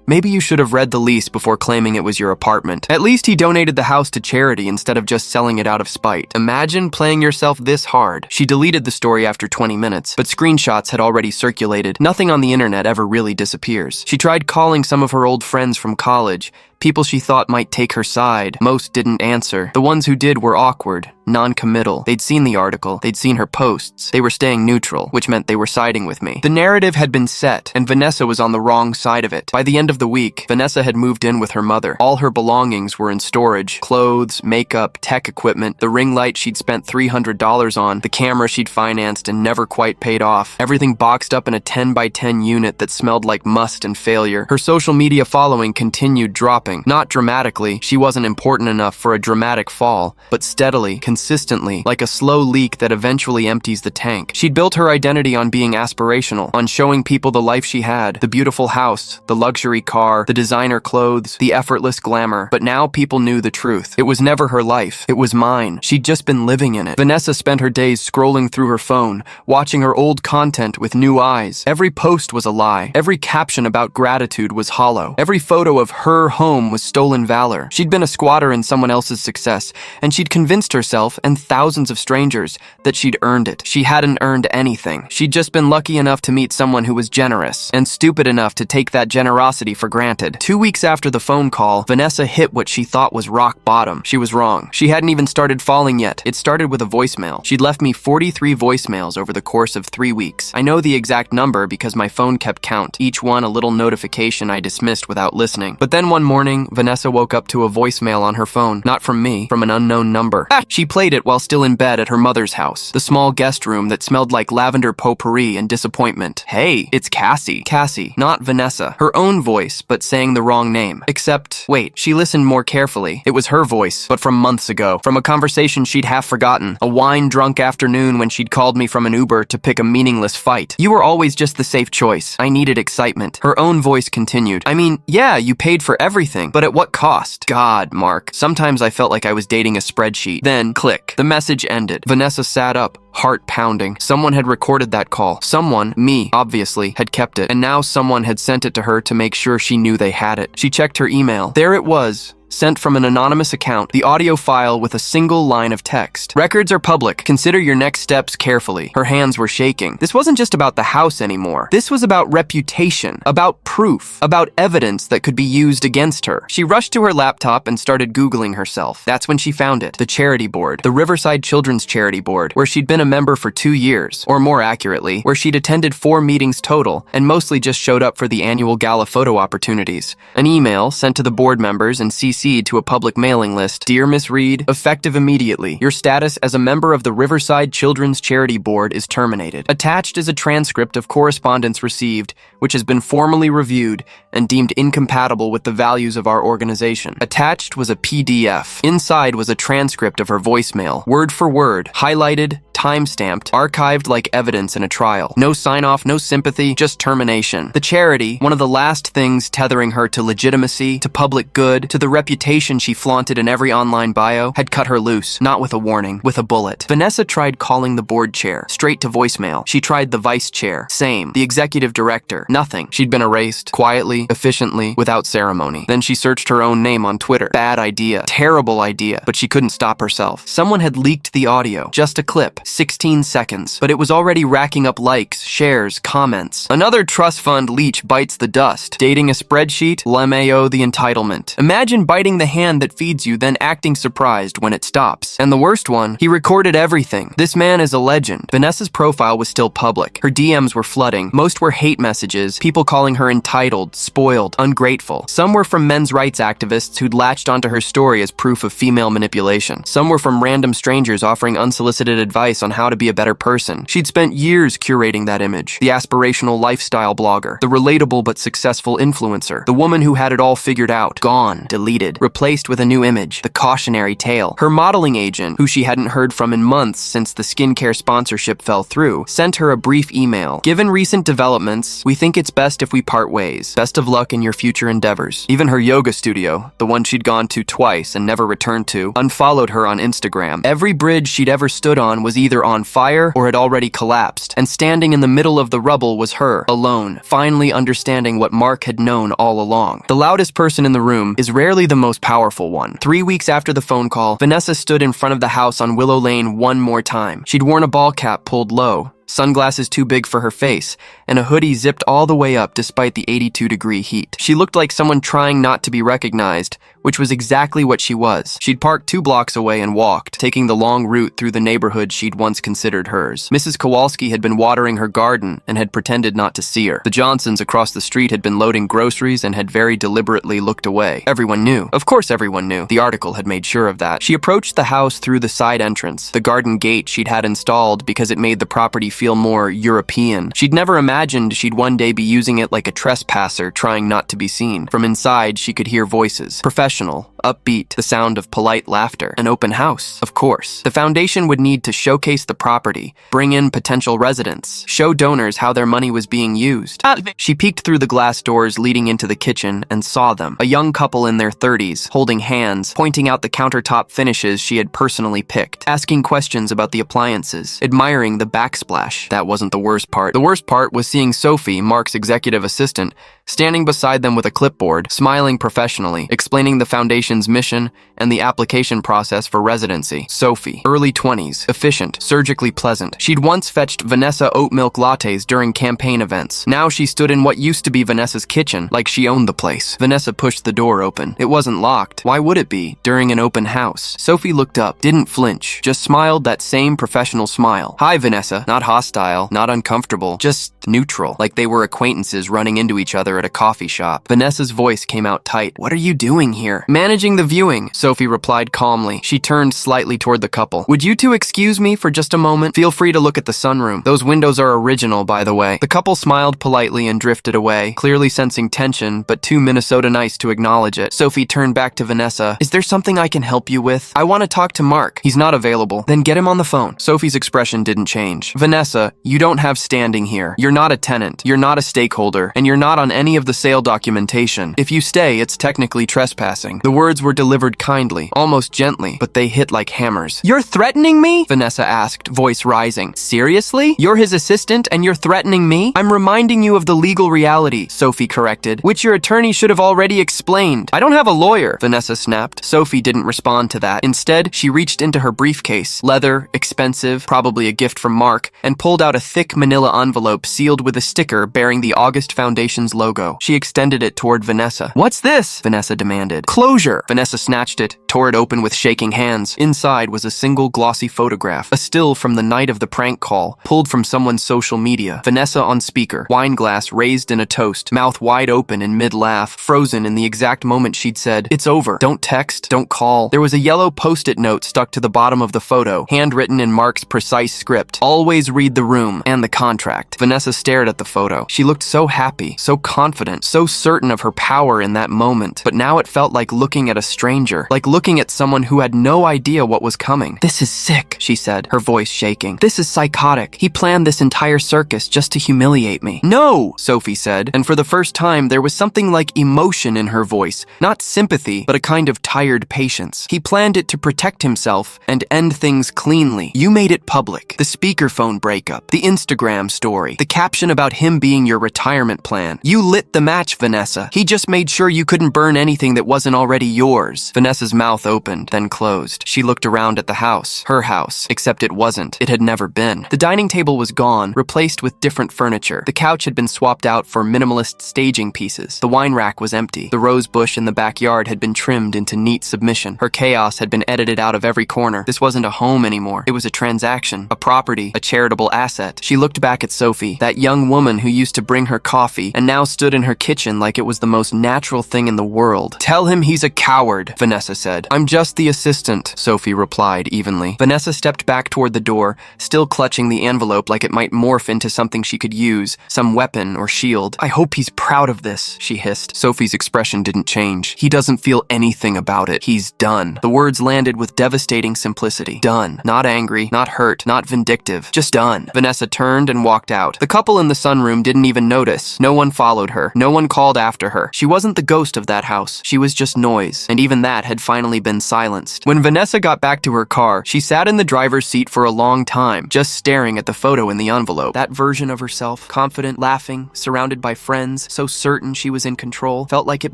Maybe you should have read the lease before claiming it was your apartment. At least he donated the house to charity instead of just selling it out of spite. Imagine playing yourself this hard." She deleted the story after 20 minutes, but screenshots had already circulated. Nothing on the internet ever really disappears. She tried calling some of her old friends from college, people she thought might take her side. Most didn't answer. The ones who did were awkward, non-committal. They'd seen the article, they'd seen her posts. They were staying neutral, which meant they were siding with me. The narrative had been set, and Vanessa was on the wrong side of it. By the end of the week, Vanessa had moved in with her mother. All her belongings were in storage: clothes, makeup, tech equipment, the ring light she'd spent $300 on, the camera she'd financed and never quite paid off. Everything boxed up in a 10 by 10 unit that smelled like must and failure. Her social media following continued dropping. Not dramatically, she wasn't important enough for a dramatic fall, but steadily, consistently, like a slow leak that eventually empties the tank. She'd built her identity on being aspirational, on showing people the life she had, the beautiful house, the luxury car, the designer clothes, the effortless glamour. But now people knew the truth. It was never her life. It was mine. She'd just been living in it. Vanessa spent her days scrolling through her phone, watching her old content with new eyes. Every post was a lie. Every caption about gratitude was hollow. Every photo of her home was stolen valor. She'd been a squatter in someone else's success, and she'd convinced herself and thousands of strangers that she'd earned it. She hadn't earned anything. She'd just been lucky enough to meet someone who was generous, and stupid enough to take that generosity for granted. 2 weeks after the phone call, Vanessa hit what she thought was rock bottom. She was wrong. She hadn't even started falling yet. It started with a voicemail. She'd left me 43 voicemails over the course of 3 weeks. I know the exact number because my phone kept count, each one a little notification I dismissed without listening. But then one morning, Vanessa woke up to a voicemail on her phone. Not from me, from an unknown number. She played it while still in bed at her mother's house, the small guest room that smelled like lavender potpourri and disappointment. "Hey, it's Cassie." Cassie, not Vanessa. Her own voice, but saying the wrong name. Except, wait, she listened more carefully. It was her voice, but from months ago. From a conversation she'd half forgotten. A wine-drunk afternoon when she'd called me from an Uber to pick a meaningless fight. "You were always just the safe choice. I needed excitement." Her own voice continued. "I mean, yeah, you paid for everything, but at what cost?" God, Mark. Sometimes I felt like I was dating a spreadsheet. Then, click. The message ended. Vanessa sat up, heart pounding. Someone had recorded that call. Someone, me, obviously, had kept it. And now someone had sent it to her to make sure she knew they had it. She checked her email. There it was. sent from an anonymous account, the audio file with a single line of text. Records are public. Consider your next steps carefully. Her hands were shaking. This wasn't just about the house anymore. This was about reputation, about proof, about evidence that could be used against her. She rushed to her laptop and started Googling herself. That's when she found it. The charity board. The Riverside Children's Charity Board, where she'd been a member for 2 years, or more accurately, where she'd attended 4 meetings total and mostly just showed up for the annual gala photo opportunities. An email sent to the board members and CC'd to a public mailing list. Dear Miss Reed, effective immediately. Your status as a member of the Riverside Children's Charity Board is terminated. Attached is a transcript of correspondence received, which has been formally reviewed and deemed incompatible with the values of our organization. Attached was a PDF. Inside was a transcript of her voicemail, word for word, highlighted, time-stamped, archived like evidence in a trial. No sign-off, no sympathy, just termination. The charity, one of the last things tethering her to legitimacy, to public good, to the reputation she flaunted in every online bio, had cut her loose, not with a warning, with a bullet. Vanessa tried calling the board chair, straight to voicemail. She tried the vice chair, same. The executive director, nothing. She'd been erased, quietly, efficiently, without ceremony. Then she searched her own name on Twitter. Bad idea, terrible idea, but she couldn't stop herself. Someone had leaked the audio, just a clip. 16 seconds, but it was already racking up likes, shares, comments. Another trust fund leech bites the dust. Dating a spreadsheet? LMAO the entitlement. Imagine biting the hand that feeds you, then acting surprised when it stops. And the worst one, he recorded everything. This man is a legend. Vanessa's profile was still public. Her DMs were flooding. Most were hate messages, people calling her entitled, spoiled, ungrateful. Some were from men's rights activists who'd latched onto her story as proof of female manipulation. Some were from random strangers offering unsolicited advice on how to be a better person. She'd spent years curating that image. The aspirational lifestyle blogger, the relatable but successful influencer, the woman who had it all figured out, gone, deleted, replaced with a new image, the cautionary tale. Her modeling agent, who she hadn't heard from in months since the skincare sponsorship fell through, sent her a brief email. Given recent developments, we think it's best if we part ways. Best of luck in your future endeavors. Even her yoga studio, the one she'd gone to twice and never returned to, unfollowed her on Instagram. Every bridge she'd ever stood on was either on fire or had already collapsed, and standing in the middle of the rubble was her, alone, finally understanding what Mark had known all along. The loudest person in the room is rarely the most powerful one. 3 weeks after the phone call, Vanessa stood in front of the house on Willow Lane one more time. She'd worn a ball cap pulled low, sunglasses too big for her face, and a hoodie zipped all the way up despite the 82-degree heat. She looked like someone trying not to be recognized, which was exactly what she was. She'd parked 2 blocks away and walked, taking the long route through the neighborhood she'd once considered hers. Mrs. Kowalski had been watering her garden and had pretended not to see her. The Johnsons across the street had been loading groceries and had very deliberately looked away. Everyone knew. Of course everyone knew. The article had made sure of that. She approached the house through the side entrance, the garden gate she'd had installed because it made the property feel more European. She'd never imagined she'd one day be using it like a trespasser trying not to be seen. From inside, she could hear voices. Professional, upbeat, the sound of polite laughter. An open house, of course. The foundation would need to showcase the property, bring in potential residents, show donors how their money was being used. She peeked through the glass doors leading into the kitchen and saw them. A young couple in their 30s, holding hands, pointing out the countertop finishes she had personally picked, asking questions about the appliances, admiring the backsplash. That wasn't the worst part. The worst part was seeing Sophie, Mark's executive assistant, standing beside them with a clipboard, smiling professionally, explaining the foundation's mission and the application process for residency. Sophie, early 20s, efficient, surgically pleasant. She'd once fetched Vanessa oat milk lattes during campaign events. Now she stood in what used to be Vanessa's kitchen, like she owned the place. Vanessa pushed the door open. It wasn't locked. Why would it be, during an open house? Sophie looked up, didn't flinch, just smiled that same professional smile. Hi, Vanessa. Not hostile, not uncomfortable, just neutral, like they were acquaintances running into each other at a coffee shop. Vanessa's voice came out tight. What are you doing here? Managing the viewing, Sophie replied calmly. She turned slightly toward the couple. Would you two excuse me for just a moment? Feel free to look at the sunroom. Those windows are original, by the way. The couple smiled politely and drifted away, clearly sensing tension, but too Minnesota nice to acknowledge it. Sophie turned back to Vanessa. Is there something I can help you with? I want to talk to Mark. He's not available. Then get him on the phone. Sophie's expression didn't change. Vanessa, Vanessa, you don't have standing here. You're not a tenant, you're not a stakeholder, and you're not on any of the sale documentation. If you stay, it's technically trespassing. The words were delivered kindly, almost gently, but they hit like hammers. You're threatening me? Vanessa asked, voice rising. Seriously? You're his assistant and you're threatening me? I'm reminding you of the legal reality, Sophie corrected, which your attorney should have already explained. I don't have a lawyer, Vanessa snapped. Sophie didn't respond to that. Instead, she reached into her briefcase, leather, expensive, probably a gift from Mark, and pulled out a thick manila envelope sealed with a sticker bearing the August Foundation's logo. She extended it toward Vanessa. What's this? Vanessa demanded. Closure! Vanessa snatched it, tore it open with shaking hands. Inside was a single glossy photograph, a still from the night of the prank call, pulled from someone's social media. Vanessa on speaker, wine glass raised in a toast, mouth wide open in mid-laugh, frozen in the exact moment she'd said, "It's over. Don't text, don't call." There was a yellow post-it note stuck to the bottom of the photo, handwritten in Mark's precise script. Always read the room and the contract. Vanessa stared at the photo. She looked so happy, so confident, so certain of her power in that moment. But now it felt like looking at a stranger, like looking at someone who had no idea what was coming. "This is sick," she said, her voice shaking. "This is psychotic. He planned this entire circus just to humiliate me." "No," Sophie said, and for the first time there was something like emotion in her voice. Not sympathy, but a kind of tired patience. "He planned it to protect himself and end things cleanly. You made it public. The speakerphone breakup, the Instagram story, the caption about him being your retirement plan. You lit the match, Vanessa. He just made sure you couldn't burn anything that wasn't already yours." Vanessa's mouth opened, then closed. She looked around at the house. Her house. Except it wasn't. It had never been. The dining table was gone, replaced with different furniture. The couch had been swapped out for minimalist staging pieces. The wine rack was empty. The rose bush in the backyard had been trimmed into neat submission. Her chaos had been edited out of every corner. This wasn't a home anymore. It was a transaction, a property, a charitable asset. She looked back at Sophie, that young woman who used to bring her coffee and now stood in her kitchen like it was the most natural thing in the world. "Tell him he's a coward," Vanessa said. "I'm just the assistant," Sophie replied evenly. Vanessa stepped back toward the door, still clutching the envelope like it might morph into something she could use, some weapon or shield. "I hope he's proud of this," she hissed. Sophie's expression didn't change. "He doesn't feel anything about it. He's done." The words landed with devastating simplicity. Done. Not angry, not hurt, not vindictive. Just done. Vanessa turned and walked out. The couple in the sunroom didn't even notice. No one followed her. No one called after her. She wasn't the ghost of that house. She was just noise, and even that had finally been silenced. When Vanessa got back to her car, she sat in the driver's seat for a long time, just staring at the photo in the envelope. That version of herself, confident, laughing, surrounded by friends, so certain she was in control, felt like it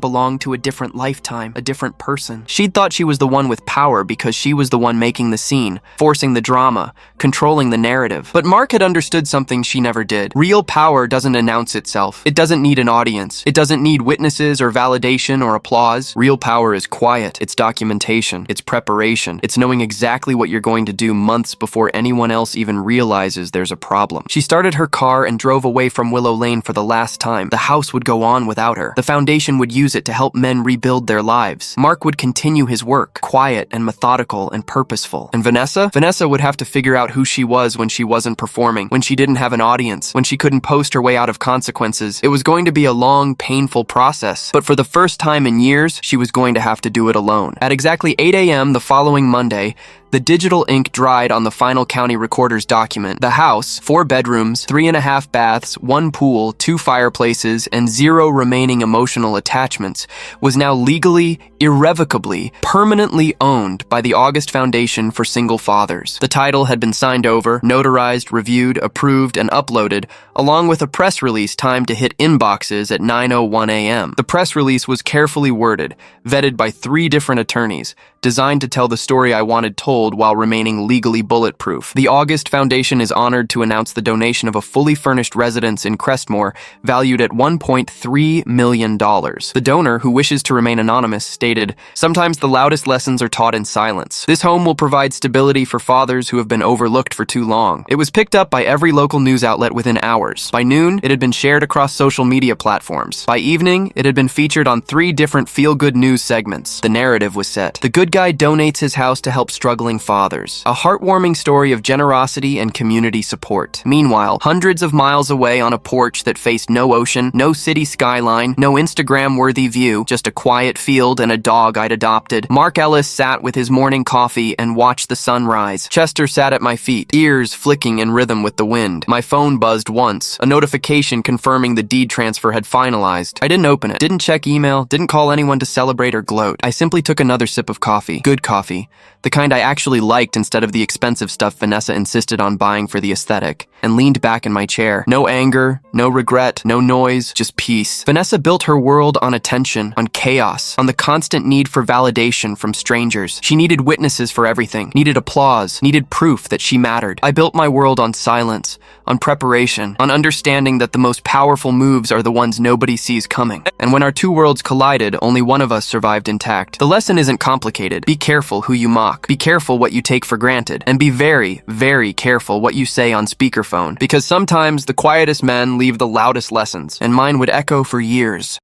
belonged to a different lifetime, a different person. She'd thought she was the one with power because she was the one making the scene, forcing the drama, controlling the narrative. But Mark had understood something she never did. Real power doesn't announce itself. It doesn't need an audience. It doesn't need witnesses or validation or applause. Real power is quiet. It's documentation. It's preparation. It's knowing exactly what you're going to do months before anyone else even realizes there's a problem. She started her car and drove away from Willow Lane for the last time. The house would go on without her. The foundation would use it to help men rebuild their lives. Mark would continue his work, quiet and methodical and purposeful. And Vanessa? Vanessa would have to figure out who she was when she wasn't performing, when she didn't have an audience, when she couldn't post her way out of consequences. It was going to be a long, painful process, but for the first time in years, she was going to have to do it alone. At exactly 8 a.m. the following Monday, the digital ink dried on the final county recorder's document. The house, 4 bedrooms, 3.5 baths, 1 pool, 2 fireplaces, and 0 remaining emotional attachments, was now legally, irrevocably, permanently owned by the August Foundation for Single Fathers. The title had been signed over, notarized, reviewed, approved, and uploaded, along with a press release timed to hit inboxes at 9:01 a.m. The press release was carefully worded, vetted by 3 different attorneys, designed to tell the story I wanted told while remaining legally bulletproof. The August Foundation is honored to announce the donation of a fully furnished residence in Crestmore valued at $1.3 million. The donor, who wishes to remain anonymous, stated, "Sometimes the loudest lessons are taught in silence. This home will provide stability for fathers who have been overlooked for too long." It was picked up by every local news outlet within hours. By noon, it had been shared across social media platforms. By evening, it had been featured on 3 different feel-good news segments. The narrative was set. The good guy donates his house to help struggling fathers. A heartwarming story of generosity and community support. Meanwhile, hundreds of miles away on a porch that faced no ocean, no city skyline, no Instagram-worthy view, just a quiet field and a dog I'd adopted, Mark Ellis sat with his morning coffee and watched the sun rise. Chester sat at my feet, ears flicking in rhythm with the wind. My phone buzzed once, a notification confirming the deed transfer had finalized. I didn't open it, didn't check email, didn't call anyone to celebrate or gloat. I simply took another sip of coffee. Good coffee. The kind I actually liked instead of the expensive stuff Vanessa insisted on buying for the aesthetic, and leaned back in my chair. No anger, no regret, no noise, just peace. Vanessa built her world on attention, on chaos, on the constant need for validation from strangers. She needed witnesses for everything, needed applause, needed proof that she mattered. I built my world on silence, on preparation, on understanding that the most powerful moves are the ones nobody sees coming. And when our two worlds collided, only one of us survived intact. The lesson isn't complicated. Be careful who you mock. Be careful what you take for granted. And be very, very careful what you say on speakerphone. Because sometimes the quietest men leave the loudest lessons, and mine would echo for years.